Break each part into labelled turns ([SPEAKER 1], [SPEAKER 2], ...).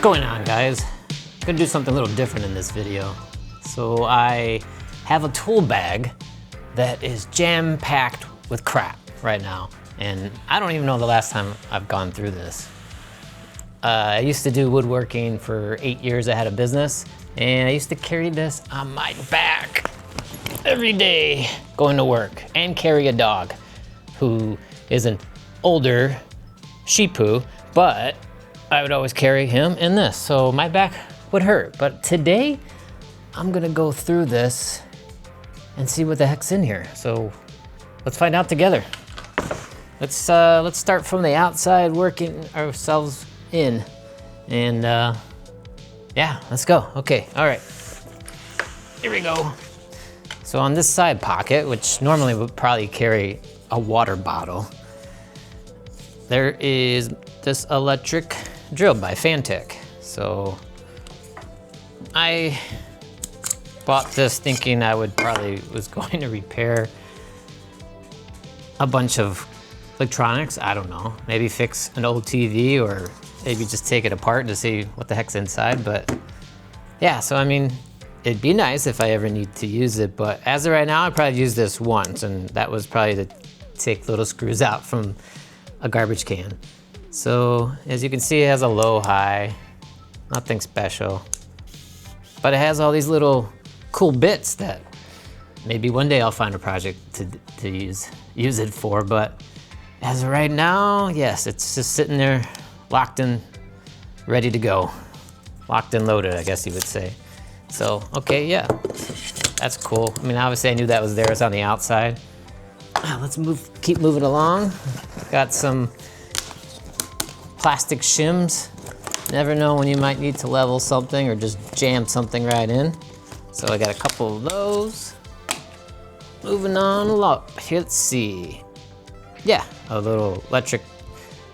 [SPEAKER 1] going on, guys? I'm gonna do something a little different in this video. So I have a tool bag that is jam-packed with crap right now. And I don't even know the last time I've gone through this. I used to do woodworking for 8 years. I had a business and I used to carry this on my back every day going to work and carry a dog who is an older Shih Tzu, but I would always carry him in this. So my back would hurt. But today I'm gonna go through this and see what the heck's in here. So let's find out together. Let's start from the outside, working ourselves in. And yeah, let's go. Okay, all right. Here we go. So on this side pocket, which normally would probably carry a water bottle, there is this electric drill by Fantech. So I bought this thinking I was going to repair a bunch of electronics. I don't know, maybe fix an old TV or maybe just take it apart to see what the heck's inside. But yeah, so I mean, it'd be nice if I ever need to use it, but as of right now, I probably used this once, and that was probably to take little screws out from a garbage can. So as you can see, it has a low, high, nothing special, but it has all these little cool bits that maybe one day I'll find a project to use it for. But as of right now, yes, it's just sitting there locked in, ready to go. Locked and loaded, I guess you would say. So, okay, yeah, that's cool. I mean, obviously I knew that was there, it's on the outside. Let's keep moving along. Got some plastic shims. Never know when you might need to level something or just jam something right in. So I got a couple of those. Moving on along, here, let's see. Yeah, a little electric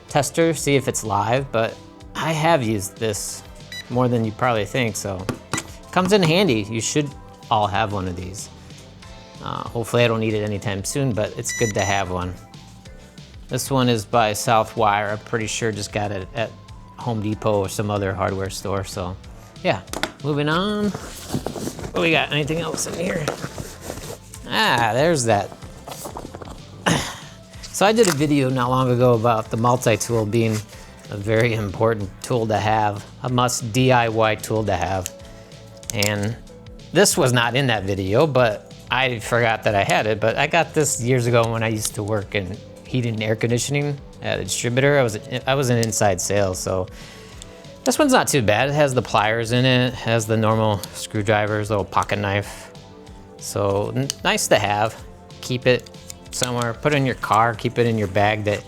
[SPEAKER 1] tester, see if it's live, but I have used this more than you probably think, so comes in handy. You should all have one of these. Hopefully I don't need it anytime soon, but it's good to have one. This one is by Southwire. I'm pretty sure just got it at Home Depot or some other hardware store. So yeah, moving on. What we got? Anything else in here? There's that. So I did a video not long ago about the multi-tool being a very important tool to have, a must DIY tool to have. And this was not in that video, but I forgot that I had it. But I got this years ago when I used to work in heating and air conditioning at a distributor. I was in inside sales, so this one's not too bad. It has the pliers in it, has the normal screwdrivers, little pocket knife. So nice to have. Keep it somewhere, put it in your car, keep it in your bag, that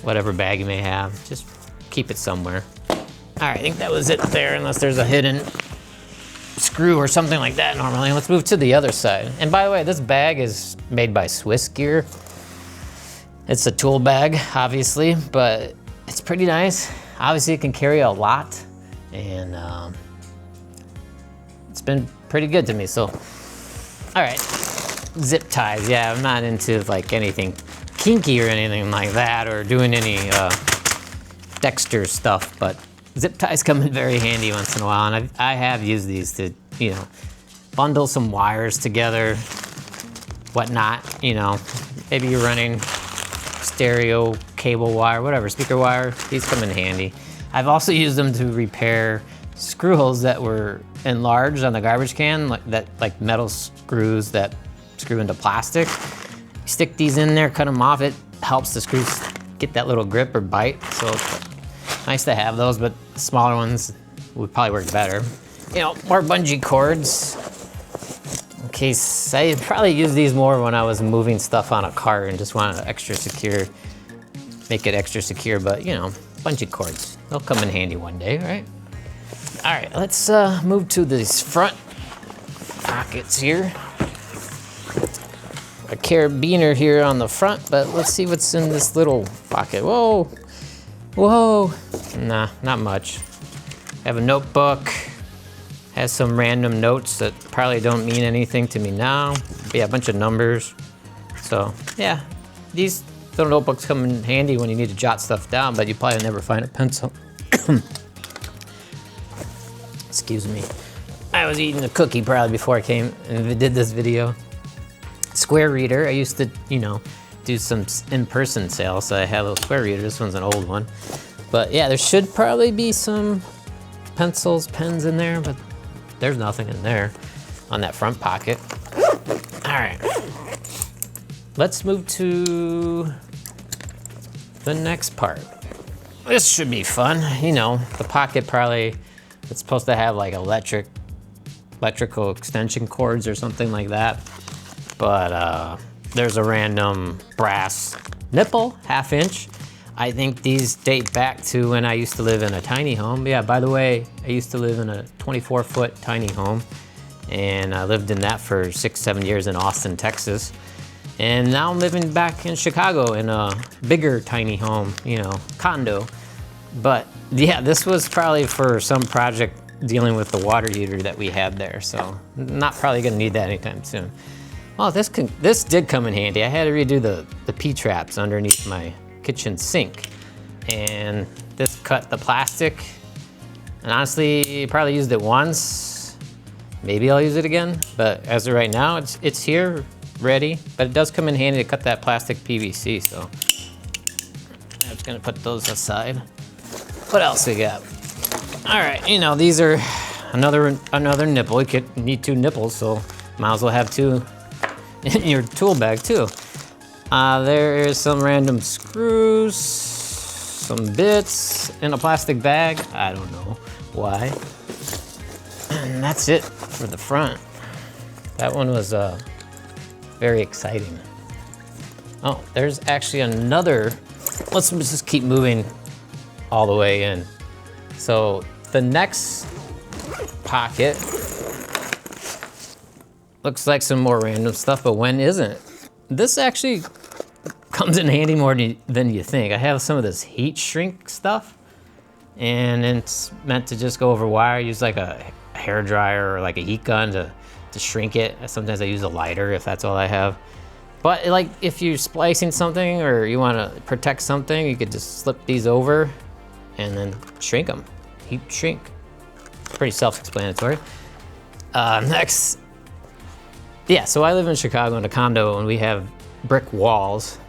[SPEAKER 1] whatever bag you may have, just keep it somewhere. All right, I think that was it there, unless there's a hidden screw or something like that normally. Let's move to the other side. And by the way, this bag is made by Swiss Gear. It's a tool bag, obviously, but it's pretty nice. Obviously, it can carry a lot, and it's been pretty good to me. So, all right, zip ties. Yeah, I'm not into like anything kinky or anything like that, or doing any Dexter stuff, but zip ties come in very handy once in a while, and I have used these to, you know, bundle some wires together, whatnot, you know. Maybe you're running stereo cable wire, whatever, speaker wire, these come in handy. I've also used them to repair screw holes that were enlarged on the garbage can, like metal screws that screw into plastic. You stick these in there, cut them off, it helps the screws get that little grip or bite, so it's nice to have those, but the smaller ones would probably work better. You know, more bungee cords. In case, I probably use these more when I was moving stuff on a cart and just wanted extra secure, make it extra secure, but you know, bungee cords, they'll come in handy one day, right? All right, let's move to these front pockets here. A carabiner here on the front, but let's see what's in this little pocket. Whoa, whoa. Nah, not much. I have a notebook, has some random notes that probably don't mean anything to me now. But yeah, a bunch of numbers. So yeah, these little notebooks come in handy when you need to jot stuff down, but you probably never find a pencil. Excuse me. I was eating a cookie probably before I came and did this video. Square reader. I used to, you know, do some in-person sales, so I have a square reader. This one's an old one. But yeah, there should probably be some pencils, pens in there, but there's nothing in there on that front pocket. All right. Let's move to the next part. This should be fun. You know, the pocket probably, it's supposed to have like electrical extension cords or something like that. But there's a random brass nipple, 1/2 inch. I think these date back to when I used to live in a tiny home. Yeah, by the way, I used to live in a 24-foot tiny home, and I lived in that for 6-7 years in Austin, Texas. And now I'm living back in Chicago in a bigger tiny home, you know, condo. But yeah, this was probably for some project dealing with the water heater that we had there. So not probably gonna need that anytime soon. Oh, this did come in handy. I had to redo the P-traps underneath my kitchen sink. And this cut the plastic. And honestly, probably used it once. Maybe I'll use it again. But as of right now, it's here, ready. But it does come in handy to cut that plastic PVC, so I'm just gonna put those aside. What else we got? All right, you know, these are another nipple. You need 2 nipples, so might as well have 2 in your tool bag too. There's some random screws, some bits in a plastic bag. I don't know why. And that's it for the front. That one was very exciting. Oh, there's actually another. Let's just keep moving all the way in. So the next pocket looks like some more random stuff, but when isn't? This actually comes in handy more than you think. I have some of this heat shrink stuff, and it's meant to just go over wire. I use like a hair dryer or like a heat gun to shrink it. Sometimes I use a lighter if that's all I have. But like if you're splicing something or you want to protect something, you could just slip these over and then shrink them. Heat shrink. Pretty self-explanatory. Next. Yeah, so I live in Chicago in a condo and we have brick walls.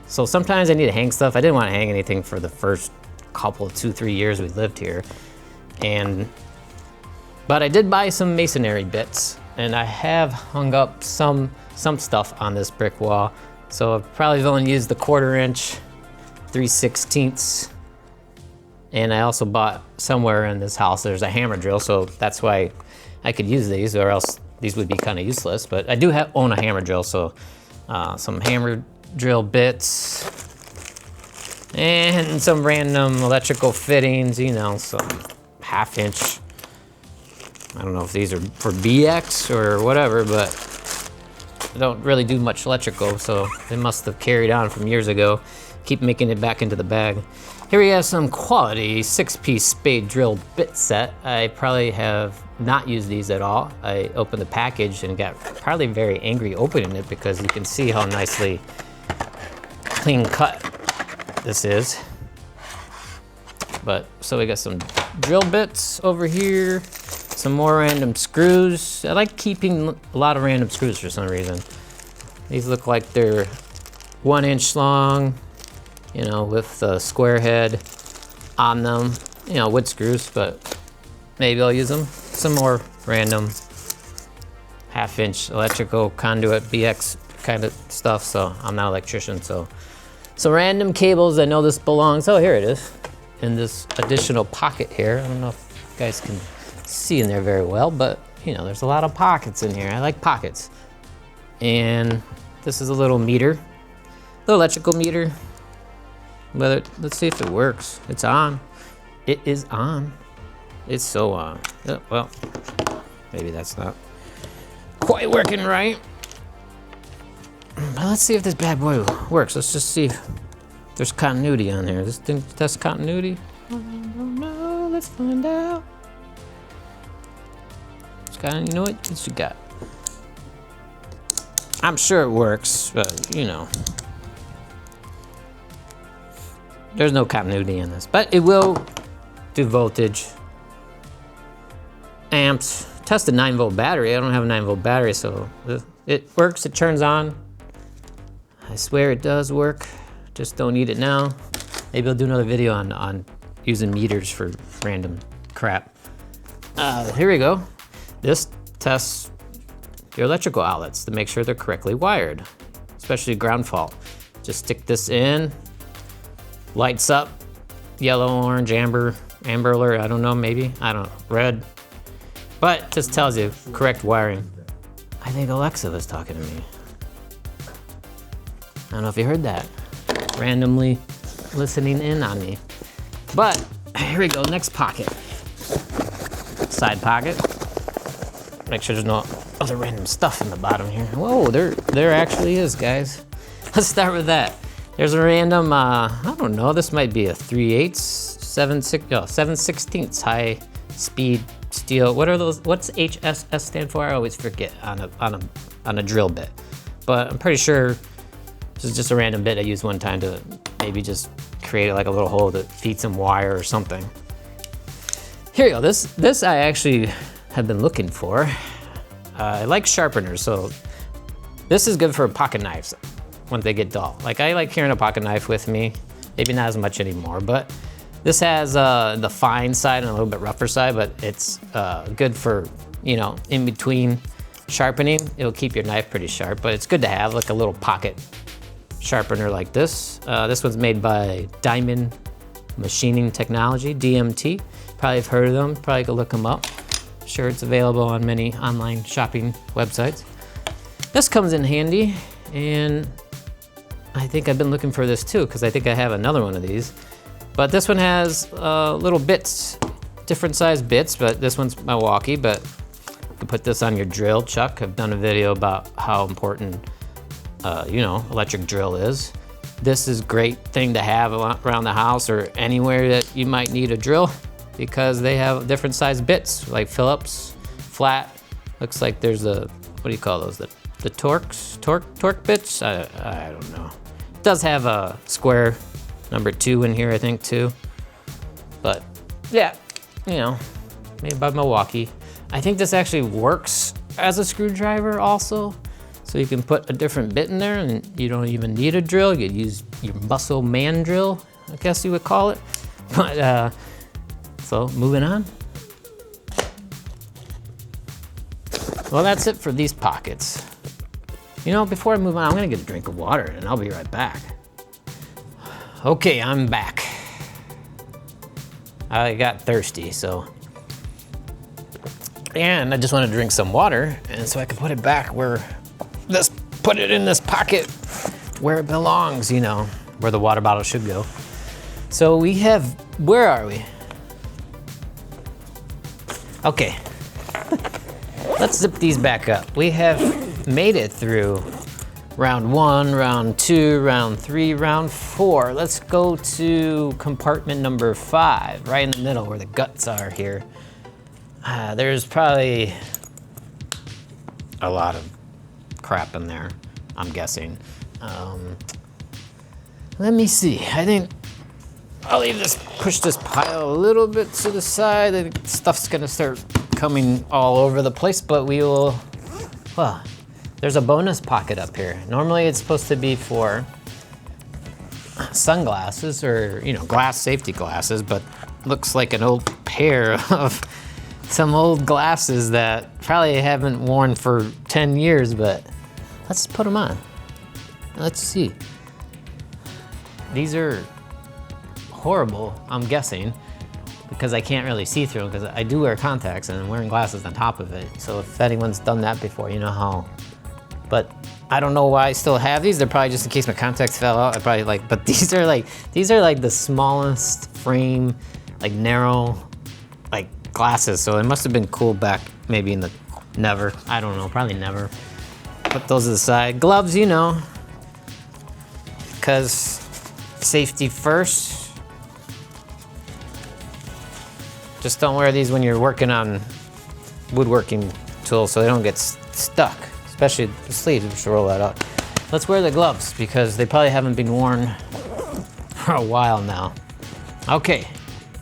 [SPEAKER 1] So sometimes I need to hang stuff. I didn't want to hang anything for the first couple, 2-3 years we lived here. But I did buy some masonry bits, and I have hung up some stuff on this brick wall. So I've probably only used the 1/4 inch, 3/16. And I also bought somewhere in this house, there's a hammer drill, so that's why I could use these, or else these would be kind of useless. But I do own a hammer drill, so some hammer drill bits and some random electrical fittings, you know, some 1/2 inch. I don't know if these are for BX or whatever, but I don't really do much electrical, so they must have carried on from years ago. Keep making it back into the bag. Here we have some quality 6-piece spade drill bit set. I probably have not used these at all. I opened the package and got probably very angry opening it because you can see how nicely clean cut this is. But so we got some drill bits over here, some more random screws. I like keeping a lot of random screws for some reason. These look like they're 1 inch long, you know, with the square head on them. You know, wood screws, but maybe I'll use them. Some more random 1/2 inch electrical conduit BX kind of stuff. So I'm not an electrician, so some random cables. I know this belongs, oh, here it is, in this additional pocket here. I don't know if you guys can see in there very well, but you know, there's a lot of pockets in here. I like pockets. And this is a little meter, little electrical meter. Let's see if it works. It's on. It is on. It's so on. Oh, well, maybe that's not quite working right. But let's see if this bad boy works. Let's just see if there's continuity on here. This thing test continuity? I don't know. Let's find out. You know what? What you got? I'm sure it works, but you know. There's no continuity in this, but it will do voltage, amps, test a 9-volt battery. I don't have a 9-volt battery, so it works, it turns on. I swear it does work, just don't need it now. Maybe I'll do another video on using meters for random crap. Here we go. This tests your electrical outlets to make sure they're correctly wired, especially ground fault. Just stick this in, lights up, yellow, orange, amber alert, I don't know, maybe, I don't know, red. But it just tells you correct wiring. I think Alexa was talking to me. I don't know if you heard that. Randomly listening in on me. But here we go, next pocket. Side pocket. Make sure there's no other random stuff in the bottom here. Whoa, there actually is, guys. Let's start with that. There's a random, I don't know, this might be a 3/8, 7/16 high speed steel. What are those? What's HSS stand for? I always forget on a drill bit. But I'm pretty sure this is just a random bit I used one time to maybe just create like a little hole to feed some wire or something. Here you go. This I actually have been looking for. I like sharpeners, so this is good for pocket knives when they get dull. Like I like carrying a pocket knife with me. Maybe not as much anymore, but this has the fine side and a little bit rougher side, but it's good for, you know, in between sharpening. It'll keep your knife pretty sharp, but it's good to have like a little pocket sharpener like this. This one's made by Diamond Machining Technology, DMT. Probably have heard of them, probably go look them up. Sure, it's available on many online shopping websites. This comes in handy, and I think I've been looking for this too, because I think I have another one of these. But this one has little bits, different size bits, but this one's Milwaukee, but you can put this on your drill chuck. I've done a video about how important, you know, electric drill is. This is a great thing to have around the house or anywhere that you might need a drill, because they have different size bits, like Phillips, flat. Looks like there's a, what do you call those? The torque bits? I don't know. It does have a square number 2 in here, I think, too. But yeah, you know, made by Milwaukee. I think this actually works as a screwdriver also. So you can put a different bit in there and you don't even need a drill. You could use your muscle man drill, I guess you would call it. But so moving on. Well, that's it for these pockets. You know, before I move on, I'm gonna get a drink of water and I'll be right back. Okay, I'm back. I got thirsty, so. And I just want to drink some water, and so I can put it back where put it in this pocket where it belongs, you know, where the water bottle should go. So we have, where are we? Okay, let's zip these back up. We have made it through round 1, round 2, round 3, round 4. Let's go to compartment number 5, right in the middle where the guts are here. There's probably a lot of crap in there, I'm guessing. Let me see, I think I'll push this pile a little bit to the side. I think stuff's gonna start coming all over the place, but we will, well, there's a bonus pocket up here. Normally it's supposed to be for sunglasses or, you know, glass safety glasses, but looks like an old pair of some old glasses that probably haven't worn for 10 years, but let's put them on. Let's see. These are horrible, I'm guessing, because I can't really see through them because I do wear contacts and I'm wearing glasses on top of it. So if anyone's done that before, you know how. But I don't know why I still have these. They're probably just in case my contacts fell out. I probably like, but these are like the smallest frame, like narrow, like glasses. So it must have been cool back maybe in the, never, I don't know, probably never. Put those to the side. Gloves, you know, because safety first. Just don't wear these when you're working on woodworking tools so they don't get stuck, especially the sleeves. We should roll that up. Let's wear the gloves because they probably haven't been worn for a while now. Okay,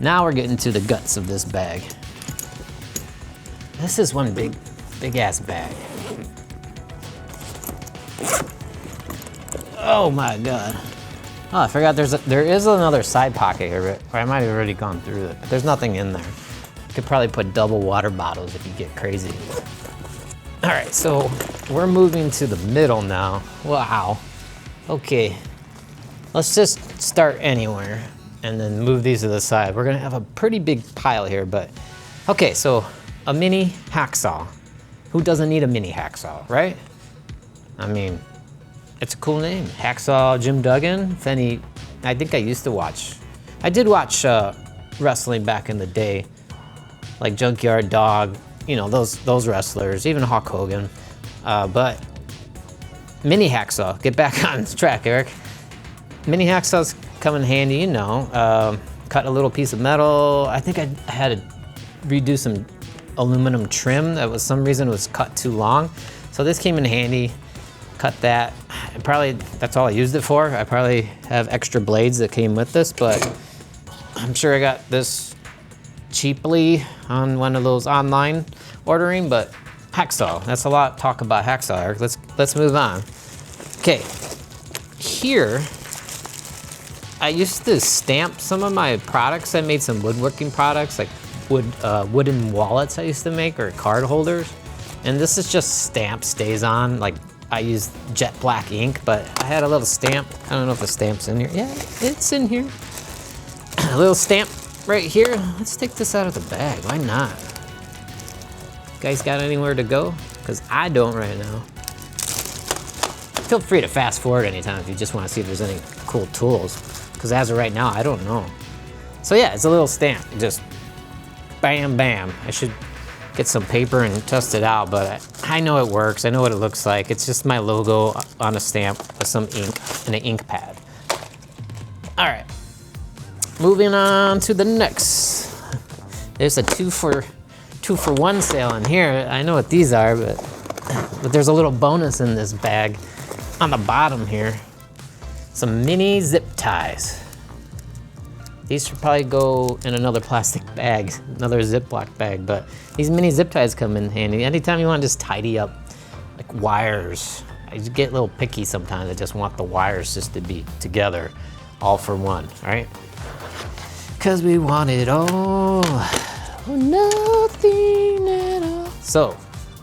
[SPEAKER 1] Now we're getting to the guts of this bag. This is one big ass bag. Oh my God. Oh, I forgot there is another side pocket here, or I might have already gone through it, but there's nothing in there. You could probably put double water bottles if you get crazy. All right, so we're moving to the middle now. Wow. Okay, let's just start anywhere and then move these to the side. We're gonna have a pretty big pile here, but okay, so a mini hacksaw. Who doesn't need a mini hacksaw, right? I mean, it's a cool name. Hacksaw Jim Duggan. If any, I think I used to watch. I did watch wrestling back in the day, like Junkyard Dog, you know, those wrestlers, even Hulk Hogan. But mini hacksaw, get back on track, Eric. Mini hacksaws come in handy, you know. Cut a little piece of metal. I think I had to redo some aluminum trim that was some reason it was cut too long. So this came in handy. Cut that. Probably that's all I used it for. I probably have extra blades that came with this, but I'm sure I got this cheaply on one of those online ordering. But hacksaw, that's a lot of talk about hacksaw, Eric. Let's move on. Okay, here I used to stamp some of my products. I made some woodworking products, like wooden wallets I used to make, or card holders. And this is just stamp, stays on. Like, I used jet black ink, but I had a little stamp. I don't know if the stamp's in here. Yeah, it's in here. A little stamp right here. Let's take this out of the bag. Why not? You guys got anywhere to go? Because I don't right now. Feel free to fast forward anytime if you just want to see if there's any cool tools. Because as of right now, I don't know. So yeah, it's a little stamp. Just bam, bam. I should get some paper and test it out, but I know it works. I know what it looks like. It's just my logo on a stamp with some ink and an ink pad. All right, moving on to the next. There's a two for one sale in here. I know what these are, but there's a little bonus in this bag on the bottom here. Some mini zip ties. These should probably go in another plastic bag, another Ziploc bag, but these mini zip ties come in handy. Anytime you want to just tidy up like wires. I just get a little picky sometimes. I just want the wires just to be together, all for one, all right? Because we want it all or nothing at all. So,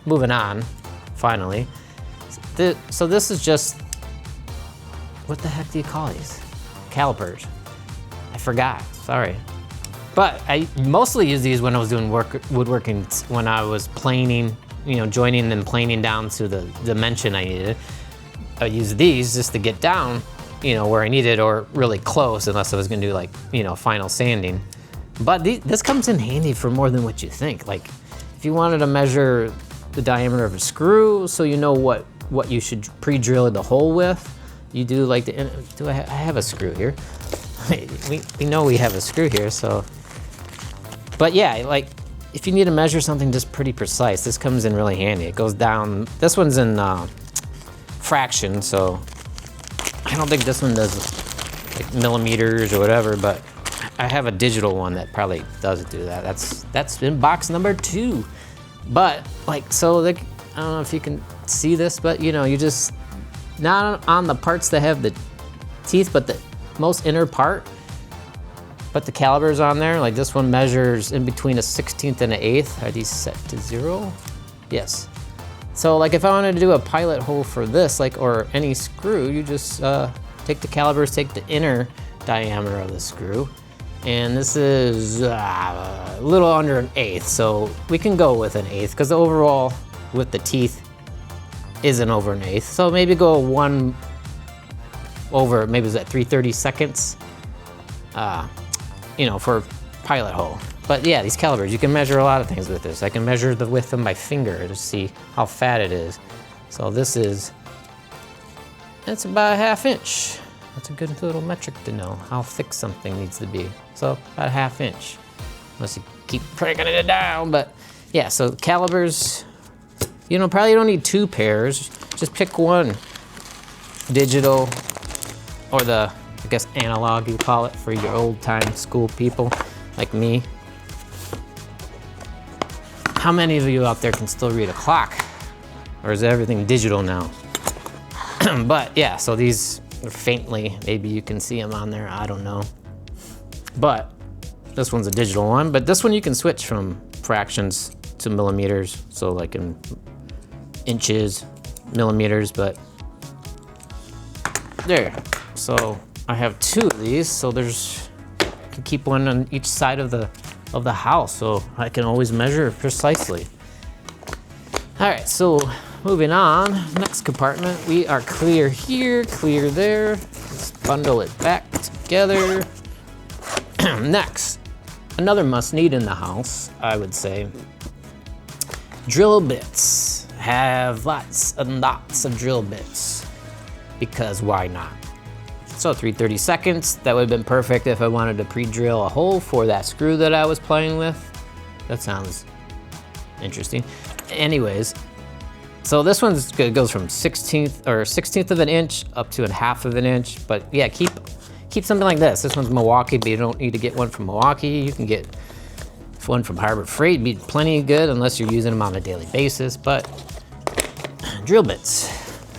[SPEAKER 1] moving on, finally. So this is just, what the heck do you call these? Calipers. I forgot, sorry. But I mostly use these when I was doing woodworking, when I was planing, you know, joining and planing down to the dimension I needed. I use these just to get down, you know, where I needed, or really close, unless I was gonna do like, you know, final sanding. But this comes in handy for more than what you think. Like, if you wanted to measure the diameter of a screw, so you know what you should pre-drill the hole with, you do like I have a screw here. We know we have a screw here, so. But yeah, like, if you need to measure something just pretty precise, this comes in really handy. It goes down, this one's in fraction, so I don't think this one does like millimeters or whatever, but I have a digital one that probably does do that. That's in box number 2. But like, so like, I don't know if you can see this, but you know, you just, not on the parts that have the teeth, but the most inner part, but the calibers on there, like this one measures in between a 16th and an 1/8. Are these set to 0? Yes. So like if I wanted to do a pilot hole for this, like, or any screw, you just take the calibers, take the inner diameter of the screw, and this is a little under an 1/8, so we can go with an 1/8, because the overall with the teeth isn't over an 1/8. So maybe go 1 over, maybe is that 3/32, you know, for pilot hole. But yeah, these calibers, you can measure a lot of things with this. I can measure the width of my finger to see how fat it is. So this is, that's about a 1/2 inch. That's a good little metric to know how thick something needs to be. So about a 1/2 inch, unless you keep cranking it down. But yeah, so calibers, you know, probably don't need 2 pairs. Just pick one, digital, or the, I guess, analog you call it for your old time school people. like me. How many of you out there can still read a clock? Or is everything digital now? But yeah, so these are faintly, maybe you can see them on there, I don't know. But this one's a digital one, but this one you can switch from fractions to millimeters. So like in inches, millimeters, but there. So I have 2 of these, so there's, I can keep one on each side of the house, so I can always measure precisely. All right, so moving on, next compartment, we are clear here, clear there. Let's bundle it back together. Next, another must need in the house, I would say. Drill bits. Have lots and lots of drill bits, because why not? So 3/32, that would have been perfect if I wanted to pre-drill a hole for that screw that I was playing with. That sounds interesting. Anyways, so this one's good, goes from 16th of an inch up to 1/2 of an inch. But yeah, keep something like this. This one's Milwaukee, but you don't need to get one from Milwaukee. You can get one from Harbor Freight, be plenty good unless you're using them on a daily basis. But drill bits.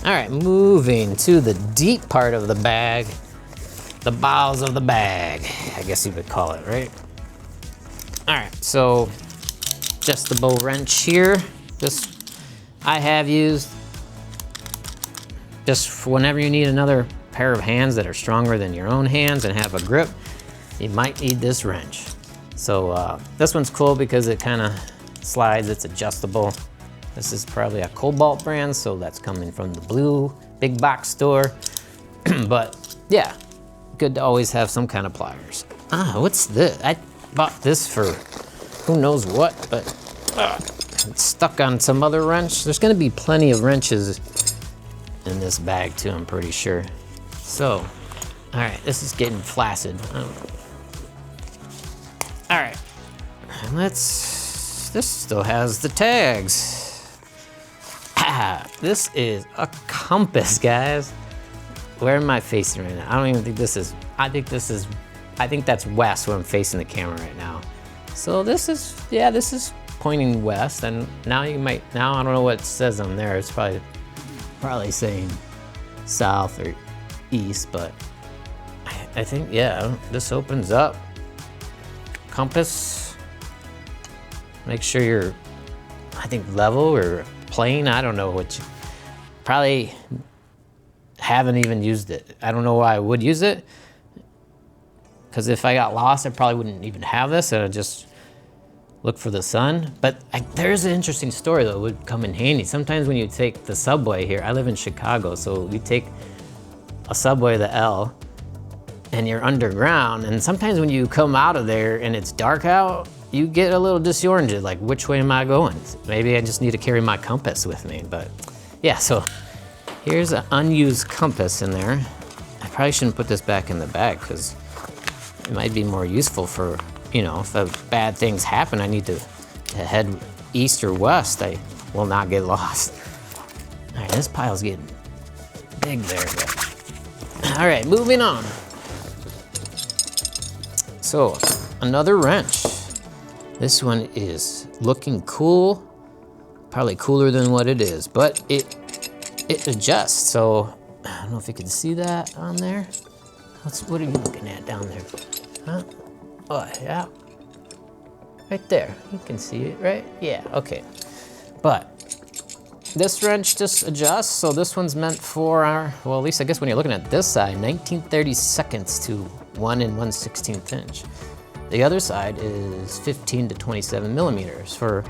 [SPEAKER 1] All right, moving to the deep part of the bag, the bowels of the bag, I guess you would call it, right? All right, so adjustable wrench here. This I have used just for whenever you need another pair of hands that are stronger than your own hands and have a grip, you might need this wrench. So this one's cool because it kind of slides, it's adjustable. This is probably a Cobalt brand, so that's coming from the blue big box store. But yeah, good to always have some kind of pliers. Ah, what's this? I bought this for who knows what, but it's stuck on some other wrench. There's gonna be plenty of wrenches in this bag too, I'm pretty sure. So, all right, this is getting flaccid. All right, and this still has the tags. This is a compass, guys. Where am I facing right now? I don't even think this is, I think that's west where I'm facing the camera right now. So this is, yeah, this is pointing west, and now I don't know what it says on there. It's probably saying south or east, but I think, yeah, this opens up. Compass, make sure you're, I think, level or plane. I don't know what you, probably haven't even used it. I don't know why I would use it, because if I got lost, I probably wouldn't even have this, and I'd just look for the sun. But there's an interesting story that would come in handy. Sometimes when you take the subway here, I live in Chicago, so you take a subway, the L, and you're underground, and sometimes when you come out of there and it's dark out, you get a little disoriented, like which way am I going? Maybe I just need to carry my compass with me. But yeah, so here's an unused compass in there. I probably shouldn't put this back in the bag because it might be more useful for, you know, if bad things happen, I need to head east or west, I will not get lost. All right, this pile's getting big there. But. All right, moving on. So, another wrench. This one is looking cool, probably cooler than what it is, but it adjusts. So, I don't know if you can see that on there. What are you looking at down there? Huh? Oh, yeah. Right there. You can see it, right? Yeah, okay. But this wrench just adjusts. So this one's meant for our, well, at least I guess when you're looking at this side, 19/32 to 1 1/16 inch. The other side is 15 to 27 millimeters for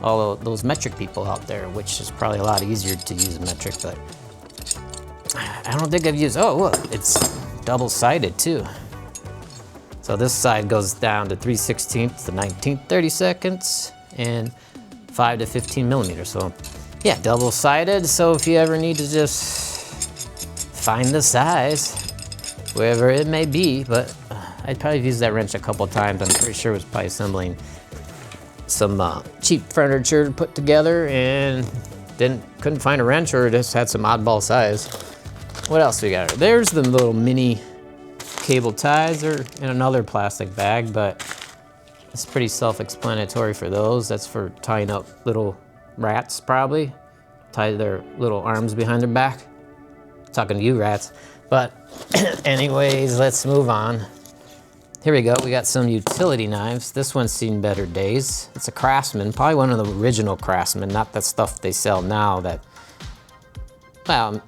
[SPEAKER 1] all of those metric people out there, which is probably a lot easier to use metric, but I don't think I've used, oh, look, it's double-sided too. So this side goes down to 3/16 to 19/32 and 5 to 15 millimeters. So yeah, double-sided. So if you ever need to just find the size, wherever it may be, but I'd probably used that wrench a couple of times. I'm pretty sure it was probably assembling some cheap furniture to put together and couldn't find a wrench, or just had some oddball size. What else we got? There's the little mini cable ties. They're in another plastic bag, but It's pretty self-explanatory for those. That's for tying up little rats, probably. Tie their little arms behind their back. Talking to you, rats. But anyways, let's move on. Here we go, we got some utility knives. This one's seen better days. It's a Craftsman, probably one of the original Craftsman, not the stuff they sell now that, well, I'm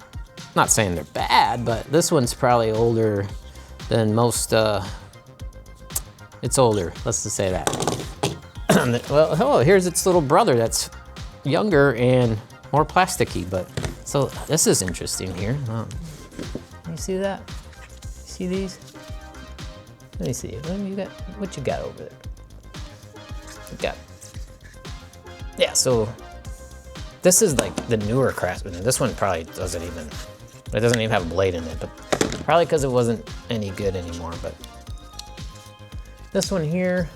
[SPEAKER 1] not saying they're bad, but this one's probably older than most, it's older, let's just say that. Well, oh, here's its little brother that's younger and more plasticky, but, so this is interesting here. You see that? See these? Let me see. What you got over there? You got. Yeah. So this is like the newer Craftsman. This one probably doesn't even. It doesn't even have a blade in it, but probably because it wasn't any good anymore. But this one here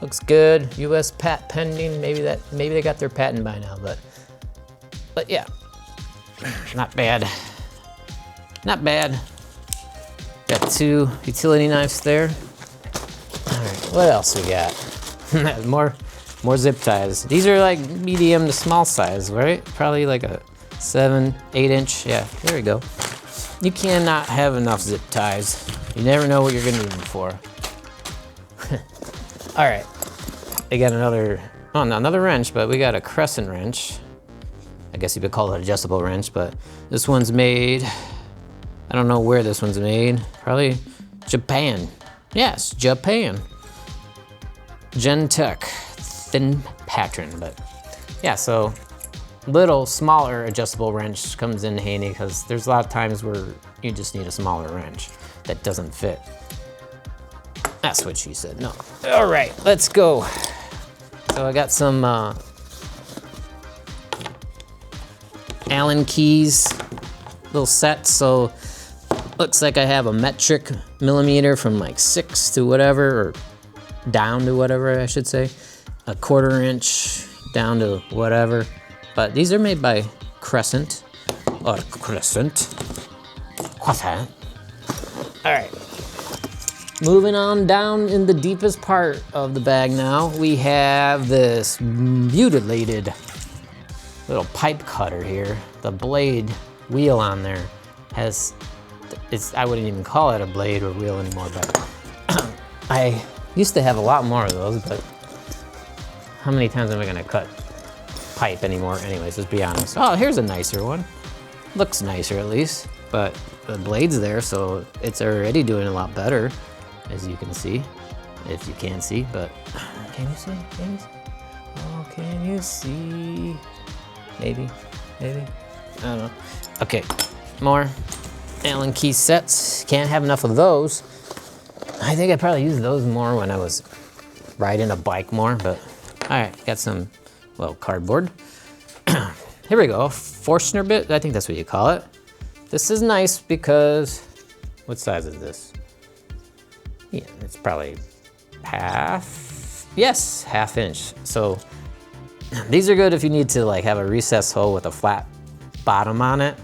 [SPEAKER 1] looks good. U.S. patent pending. Maybe they got their patent by now. But yeah, not bad. Not bad. Got 2 utility knives there. All right, what else we got? more zip ties. These are like medium to small size, right? Probably like a 7, 8 inch. Yeah, there we go. You cannot have enough zip ties. You never know what you're gonna need them for. All right, I got another, oh, not another wrench, but we got a crescent wrench. I guess you could call it an adjustable wrench, but this one's made, I don't know where this one's made. Probably Japan. Yes, Japan. Gentech, thin pattern, but yeah, so little smaller adjustable wrench comes in handy because there's a lot of times where you just need a smaller wrench that doesn't fit. That's what she said, no. All right, let's go. So I got some Allen keys, little set, so looks like I have a metric millimeter from like 6 to whatever, or down to whatever I should say. A 1/4 inch down to whatever. But these are made by Crescent, or Crescent. All right. Moving on down in the deepest part of the bag now, we have this mutilated little pipe cutter here. The blade wheel on there has, I wouldn't even call it a blade or wheel anymore, but I used to have a lot more of those, but how many times am I gonna cut pipe anymore? Anyways, let's be honest. Oh, here's a nicer one. Looks nicer at least, but the blade's there, so it's already doing a lot better, as you can see. If you can't see, but can you see? Can you see? Oh, can you see? Maybe. I don't know. Okay, more Allen key sets. Can't have enough of those. I think I probably used those more when I was riding a bike more, but all right, got some, well, cardboard. Here we go, Forstner bit, I think that's what you call it. This is nice because, what size is this? Yeah, it's probably half, yes, 1/2 inch. So these are good if you need to like have a recessed hole with a flat bottom on it.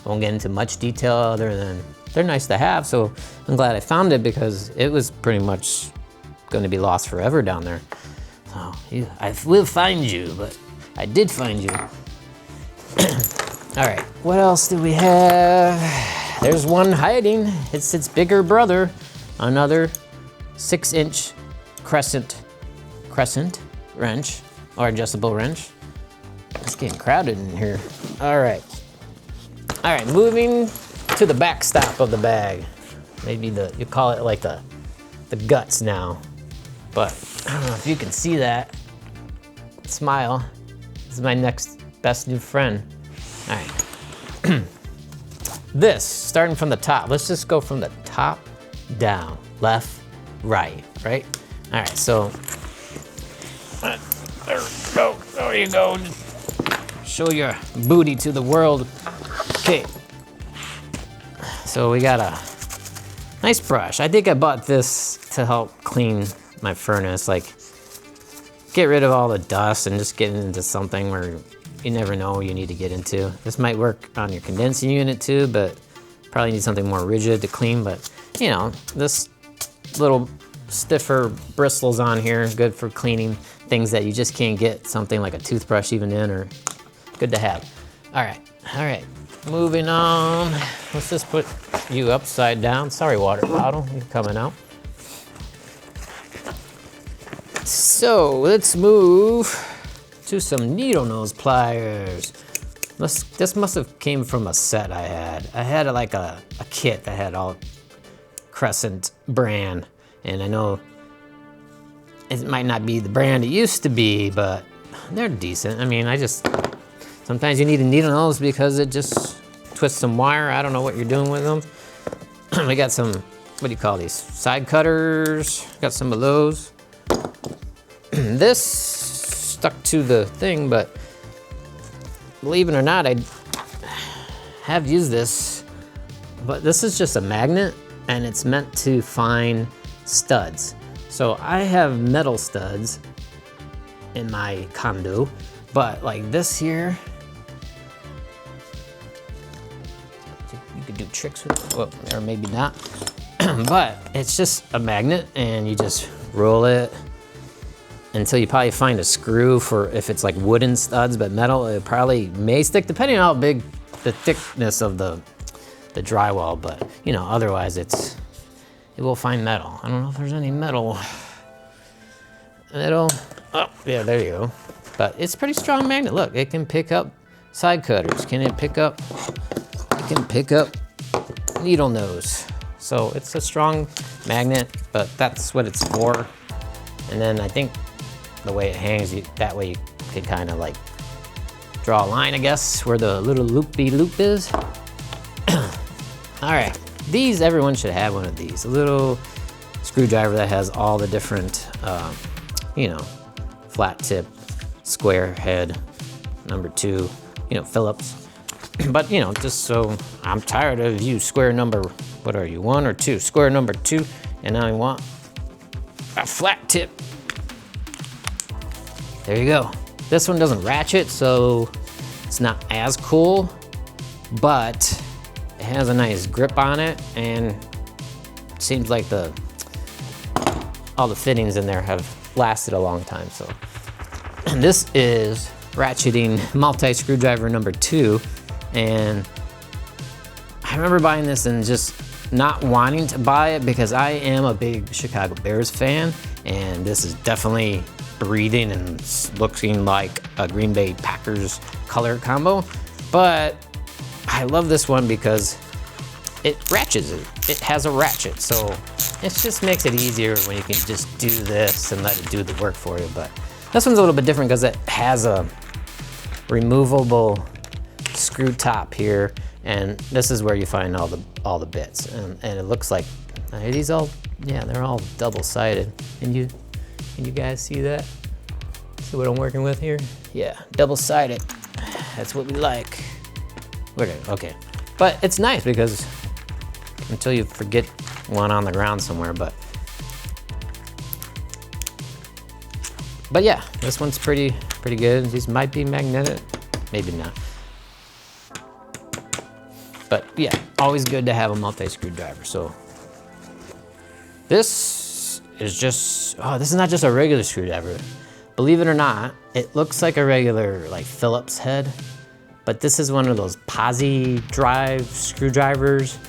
[SPEAKER 1] I won't get into much detail other than they're nice to have, so I'm glad I found it because it was pretty much going to be lost forever down there. So I will find you, but I did find you. All right, what else do we have? There's one hiding. It's its bigger brother, another 6-inch crescent wrench, or adjustable wrench. It's getting crowded in here. All right, moving to the backstop of the bag. Maybe you call it like the guts now, but I don't know if you can see that. Smile. This is my next best new friend. All right. This, starting from the top. Let's just go from the top down. Left, right? All right, so there we go. There you go. Show your booty to the world. Okay. So we got a nice brush. I think I bought this to help clean my furnace, like get rid of all the dust and just get into something where you never know you need to get into. This might work on your condensing unit too, but probably need something more rigid to clean. But you know, this little stiffer bristles on here, good for cleaning things that you just can't get something like a toothbrush even in, or good to have. All right, moving on. Let's just put you upside down. Sorry, water bottle, you're coming out. So let's move to some needle nose pliers. This must have came from a set I had. I had like a kit that had all Crescent brand, and I know it might not be the brand it used to be, but they're decent. I mean, sometimes you need a needle nose because it just twists some wire. I don't know what you're doing with them. We got some, what do you call these? Side cutters, got some of those. This stuck to the thing, but believe it or not, I have used this, but this is just a magnet and it's meant to find studs. So I have metal studs in my condo, but like this here, you could do tricks with it, well, or maybe not, but it's just a magnet and you just roll it until you probably find a screw for if it's like wooden studs, but metal, it probably may stick depending on how big the thickness of the drywall, but you know, otherwise it will find metal. I don't know if there's any metal. Oh, yeah, there you go. But it's pretty strong magnet. Look, it can pick up side cutters. It can pick up needle nose. So it's a strong magnet, but that's what it's for. And then I think the way it hangs, that way you can kind of like draw a line, I guess, where the little loop is. All right, everyone should have one of these. A little screwdriver that has all the different, you know, flat tip, square head, number 2, you know, Phillips. But, you know, just so I'm tired of you square number, what are you, 1 or 2? Square number 2, and now I want a flat tip. There you go. This one doesn't ratchet, so it's not as cool, but it has a nice grip on it, and it seems like all the fittings in there have lasted a long time. So, and this is ratcheting multi-screwdriver number 2, and I remember buying this and just not wanting to buy it because I am a big Chicago Bears fan, and this is definitely breathing and looking like a Green Bay Packers color combo. But I love this one because it ratchets it. It has a ratchet, so it just makes it easier when you can just do this and let it do the work for you. But this one's a little bit different because it has a removable screw top here, and this is where you find all the bits. And it looks like these they're all double-sided. Can you guys see that? See what I'm working with here? Yeah, double-sided. That's what we like. Okay, but it's nice because until you forget one on the ground somewhere, but yeah, this one's pretty good. These might be magnetic, maybe not. But yeah, always good to have a multi-screwdriver. So this is not just a regular screwdriver. Believe it or not, it looks like a regular like Phillips head, but this is one of those posi drive screwdrivers.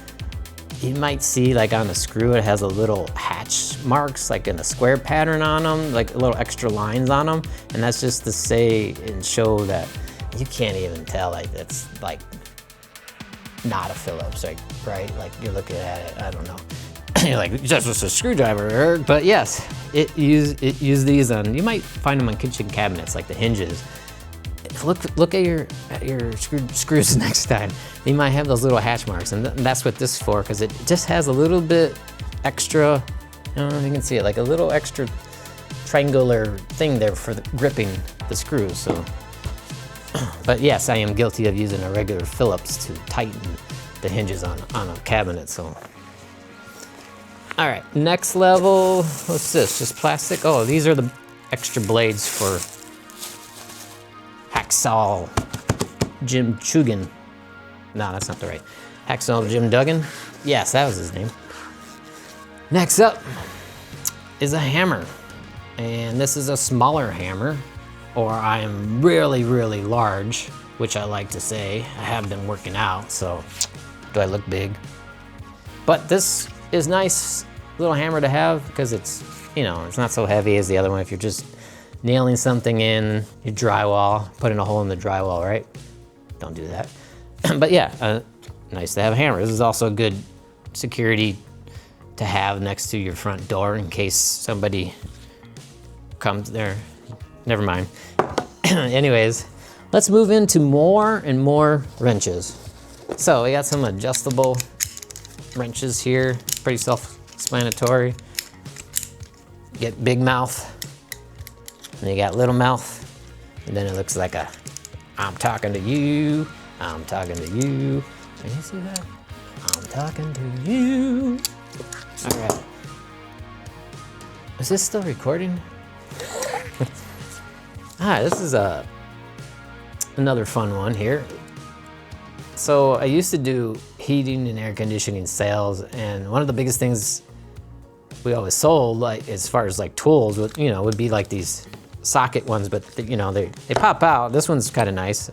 [SPEAKER 1] You might see like on the screw, it has a little hatch marks like in a square pattern on them, like little extra lines on them. And that's just to say and show that you can't even tell like it's like not a Phillips, like, right? Like you're looking at it, I don't know. You're like, that's just a screwdriver, but yes, it used these on, you might find them on kitchen cabinets, like the hinges. Look at your screws next time. They might have those little hatch marks, and that's what this is for, because it just has a little bit extra, I don't know if you can see it, like a little extra triangular thing there for gripping the screws. So, but yes, I am guilty of using a regular Phillips to tighten the hinges on a cabinet. So, all right, next level. What's this? Just plastic? Oh, these are the extra blades for Hacksaw Jim Chugan. No, that's not the right. Hacksaw Jim Duggan. Yes, that was his name. Next up is a hammer. And this is a smaller hammer, or I am really, really large, which I like to say. I have been working out, so do I look big? But this is nice little hammer to have because it's, you know, it's not so heavy as the other one. If you're just nailing something in your drywall, putting a hole in the drywall, right? Don't do that. But yeah, nice to have a hammer. This is also a good security to have next to your front door in case somebody comes there. Never mind. Anyways, let's move into more and more wrenches. So we got some adjustable wrenches here, pretty self-explanatory. Get big mouth, and you got little mouth, and then it looks like a, I'm talking to you, I'm talking to you. Can you see that? I'm talking to you. All right. Is this still recording? This is another fun one here. So I used to do heating and air conditioning sales, and one of the biggest things we always sold, like as far as like tools, would, you know, would be like these socket ones, but you know, they pop out. This one's kind of nice. I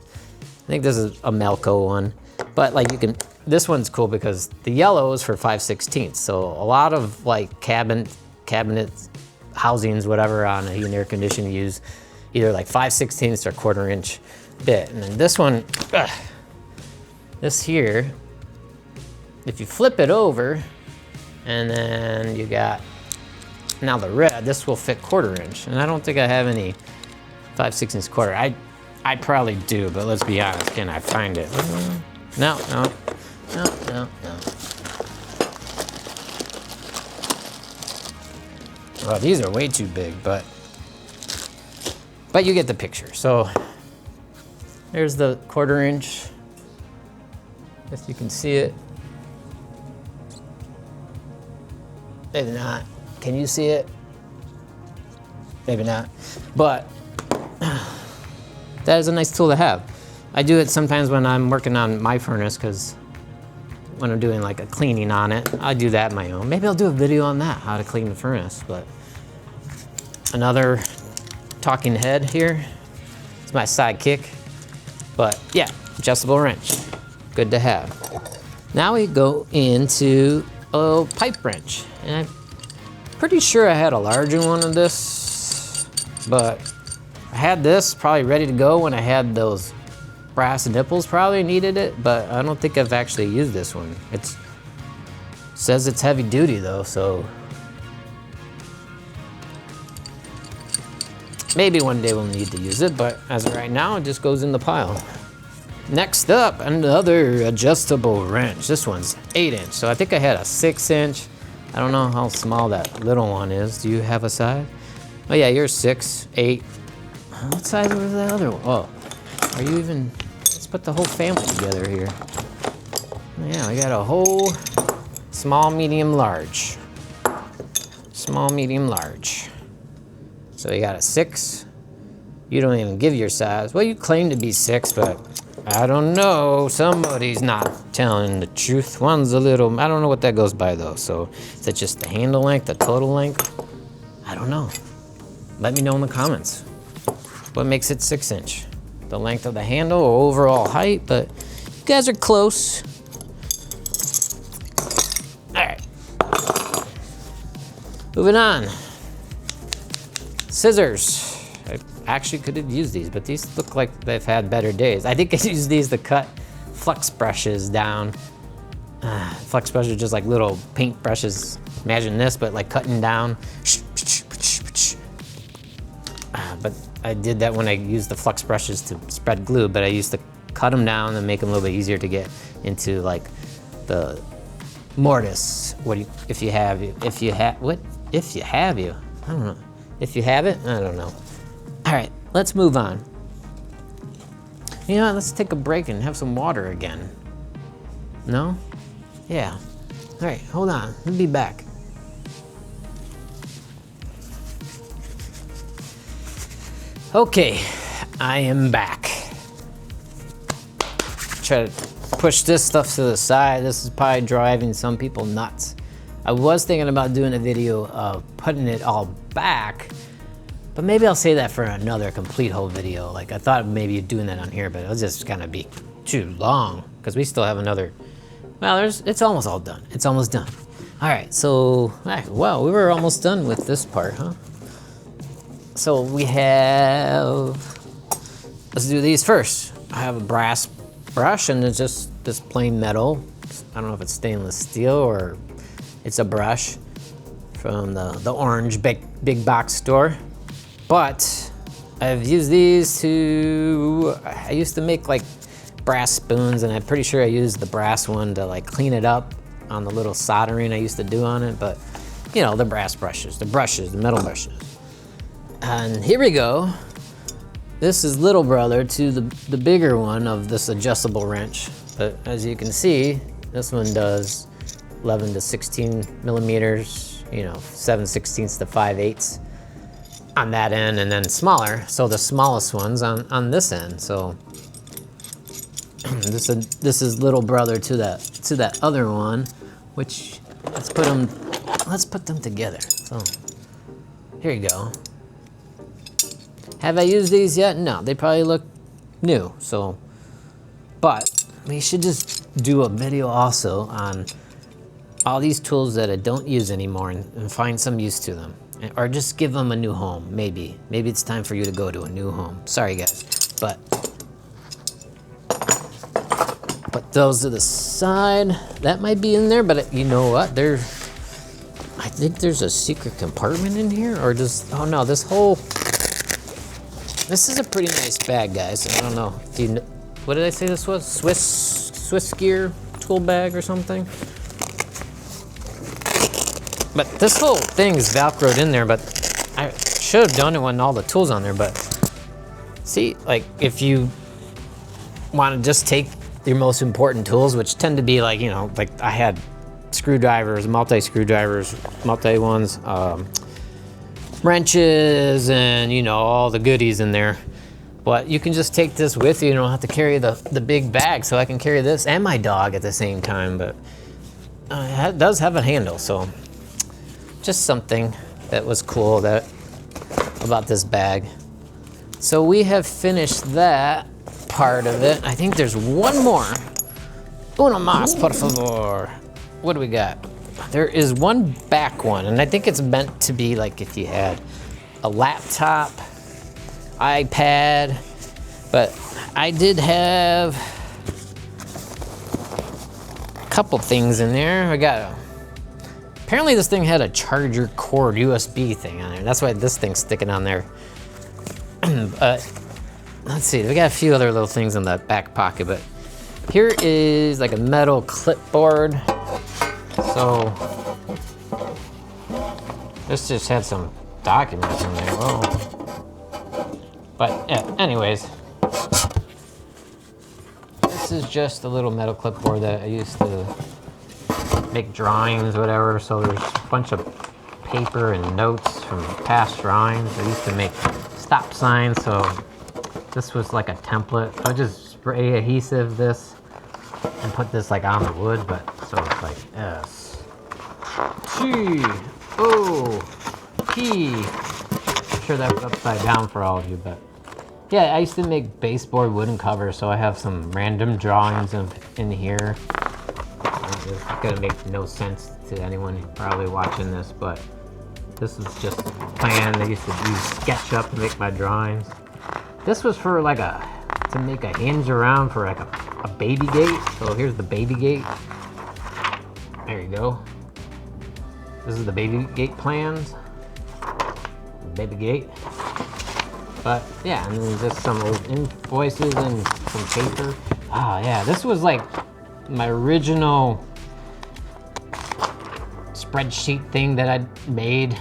[SPEAKER 1] think this is a Melco one, but like you can, this one's cool because the yellow is for 5/16. So a lot of like cabinets, housings, whatever on a heat and air conditioning use either like 5/16 or 1/4 inch bit. And then this one, this here, if you flip it over, and then you got, now the red, this will fit 1/4 inch. And I don't think I have any 5/16 1/4. I probably do, but let's be honest, can I find it? No. Well, these are way too big, but you get the picture. So there's the 1/4 inch, if you can see it. Maybe not. Can you see it? Maybe not. But that is a nice tool to have. I do it sometimes when I'm working on my furnace, because when I'm doing like a cleaning on it, I do that on my own. Maybe I'll do a video on that, how to clean the furnace. But another talking head here. It's my sidekick. But yeah, adjustable wrench. Good to have. Now we go into a pipe wrench. And I'm pretty sure I had a larger one of this, but I had this probably ready to go when I had those brass nipples, probably needed it, but I don't think I've actually used this one. It says it's heavy duty though, so maybe one day we'll need to use it, but as of right now, it just goes in the pile. Next up, another adjustable wrench. This one's 8-inch, so I think I had a 6-inch. I don't know how small that little one is. Do you have a size? Oh yeah, you're 6, 8. What size was that other one? Oh, are you even, let's put the whole family together here. Yeah, we got a whole small, medium, large. Small, medium, large. So you got a 6. You don't even give your size. Well, you claim to be 6, but I don't know. Somebody's not telling the truth. One's a little, I don't know what that goes by though. So is it just the handle length, the total length? I don't know. Let me know in the comments. What makes it 6-inch? The length of the handle or overall height, but you guys are close. All right. Moving on. Scissors. I actually could have used these, but these look like they've had better days. I think I used these to cut flux brushes down. Flux brushes are just like little paint brushes. Imagine this, but like cutting down. But I did that when I used the flux brushes to spread glue, but I used to cut them down and make them a little bit easier to get into like the mortise. If you have you, I don't know. If you have it, I don't know. All right, let's move on. You know what, let's take a break and have some water again. No? Yeah. All right, hold on, we'll be back. Okay, I am back. Try to push this stuff to the side. This is probably driving some people nuts. I was thinking about doing a video of putting it all back, but maybe I'll say that for another complete whole video. Like I thought maybe doing that on here, but it'll just kind of be too long because we still have another, well, it's almost all done. It's almost done. All right, so, wow, we were almost done with this part, huh? So we have, let's do these first. I have a brass brush and it's just this plain metal. I don't know if it's stainless steel or it's a brush from the orange big box store. But I've used these I used to make like brass spoons, and I'm pretty sure I used the brass one to like clean it up on the little soldering I used to do on it, but you know, the brass brushes, the metal brushes. And here we go. This is little brother to the bigger one of this adjustable wrench. But as you can see, this one does 11 to 16 millimeters, you know, 7/16 to 5/8 on that end, and then smaller. So the smallest one's on this end. So this is little brother to that other one, which let's put them together. So here you go. Have I used these yet? No, they probably look new. So, but we should just do a video also on all these tools that I don't use anymore and find some use to them, or just give them a new home. Maybe it's time for you to go to a new home. Sorry guys, but put those to the side. That might be in there, but you know what? I think there's a secret compartment in here, or just, oh no, this is a pretty nice bag, guys. I don't know. Do you know, what did I say this was? Swiss gear tool bag or something? But this whole thing is Velcroed in there, but I should have done it when all the tools on there, but see, like if you want to just take your most important tools, which tend to be like, you know, like I had screwdrivers, multi-screwdrivers, multi-ones, wrenches, and you know, all the goodies in there. But you can just take this with you. You don't have to carry the big bag, so I can carry this and my dog at the same time. But it does have a handle, so just something that was cool about this bag. So we have finished that part of it. I think there's one more. Uno más, por favor. What do we got? There is one back one, and I think it's meant to be like if you had a laptop, iPad, but I did have a couple things in there. Apparently this thing had a charger cord USB thing on there. That's why this thing's sticking on there. Let's see, we got a few other little things in the back pocket, but here is like a metal clipboard. So this just had some documents in there. Whoa. But yeah, anyways, this is just a little metal clipboard that I used to make drawings, whatever. So there's a bunch of paper and notes from past drawings. I used to make stop signs, so this was like a template. I would just spray adhesive this and put this like on the wood, but so it's like S T O P. I'm sure that was upside down for all of you, but yeah, I used to make baseboard wooden covers, so I have some random drawings in here. It's gonna make no sense to anyone probably watching this, but this is just a plan. I used to use SketchUp to make my drawings. This was for like to make a hinge around for like a baby gate. So here's the baby gate. There you go. This is the baby gate plans. Baby gate. But yeah, and then just some old invoices and some paper. Ah, yeah, this was like my original spreadsheet thing that I made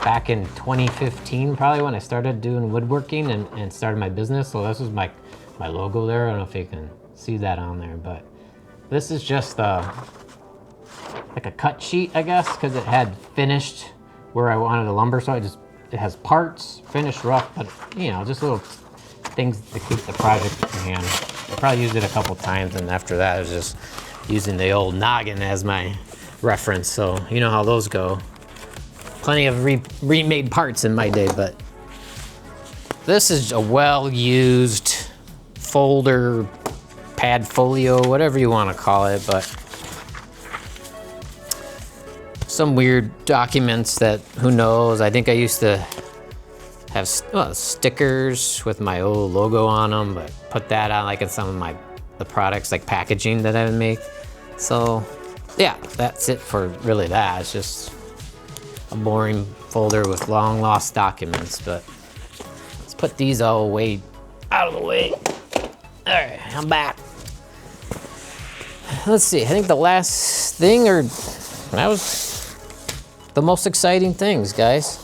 [SPEAKER 1] back in 2015, probably when I started doing woodworking and started my business. So this was my logo there. I don't know if you can see that on there, but this is just like a cut sheet, I guess, because it had finished where I wanted the lumber. So it has parts, finished rough, but you know, just little things to keep the project in hand. I probably used it a couple times, and after that I was just using the old noggin as my reference, so you know how those go. Plenty of remade parts in my day, but this is a well-used folder, pad folio, whatever you want to call it, but some weird documents that, who knows, I think I used to have stickers with my old logo on them, but put that on like in some of the products, like packaging that I would make. So yeah, that's it for really that. It's just a boring folder with long lost documents, but let's put these all way out of the way. All right, I'm back. Let's see, I think the last thing, or that was the most exciting things, guys.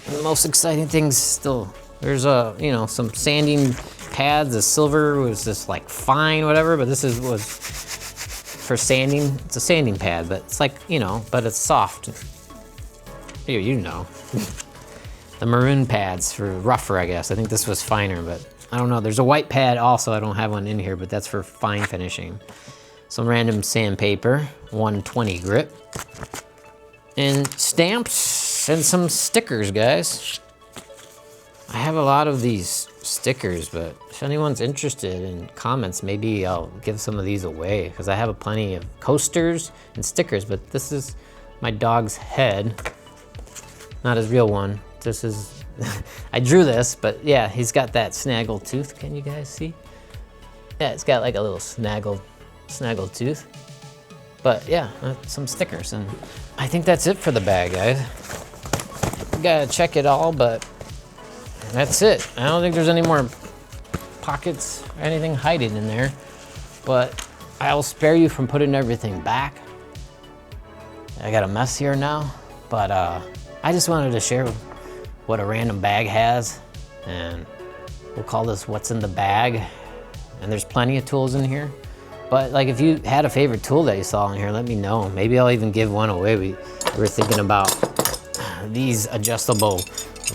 [SPEAKER 1] The most exciting things still. There's some sanding pads. The silver was just like fine, whatever, but this was for sanding. It's a sanding pad, but it's like, but it's soft. You know. The maroon pads for rougher, I guess. I think this was finer, but I don't know. There's a white pad also. I don't have one in here, but that's for fine finishing. Some random sandpaper, 120 grit, and stamps and some stickers, guys. I have a lot of these stickers, but if anyone's interested in comments, maybe I'll give some of these away, because I have a plenty of coasters and stickers, but this is my dog's head, not his real one. This is, I drew this, but yeah, he's got that snaggle tooth. Can you guys see? Yeah, it's got like a little snaggle tooth. But yeah, some stickers, and I think that's it for the bag, guys. Gotta check it all, but that's it. I don't think there's any more pockets or anything hiding in there, but I'll spare you from putting everything back. I got a mess here now, but I just wanted to share what a random bag has, and we'll call this what's in the bag. And there's plenty of tools in here. But like, if you had a favorite tool that you saw in here, let me know. Maybe I'll even give one away. We were thinking about these adjustable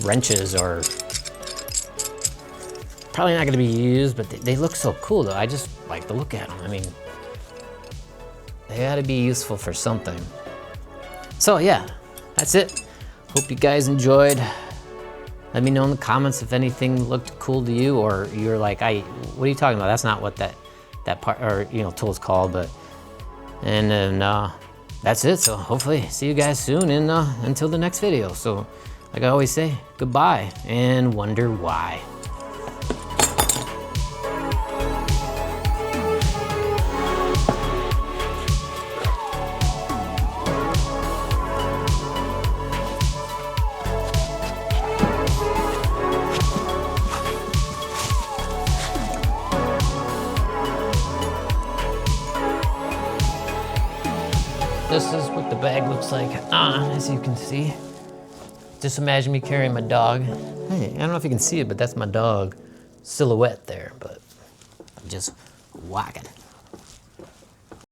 [SPEAKER 1] wrenches, or probably not gonna be used, but they look so cool though. I just like to look at them. I mean, they gotta be useful for something. So yeah, that's it. Hope you guys enjoyed. Let me know in the comments if anything looked cool to you, or you're like, what are you talking about? That's not what that part, or tool's called. But and then that's it. So hopefully see you guys soon, and until the next video. So like I always say, goodbye and wonder why. This is what the bag looks like, as you can see. Just imagine me carrying my dog. Hey, I don't know if you can see it, but that's my dog silhouette there, but I'm just walking.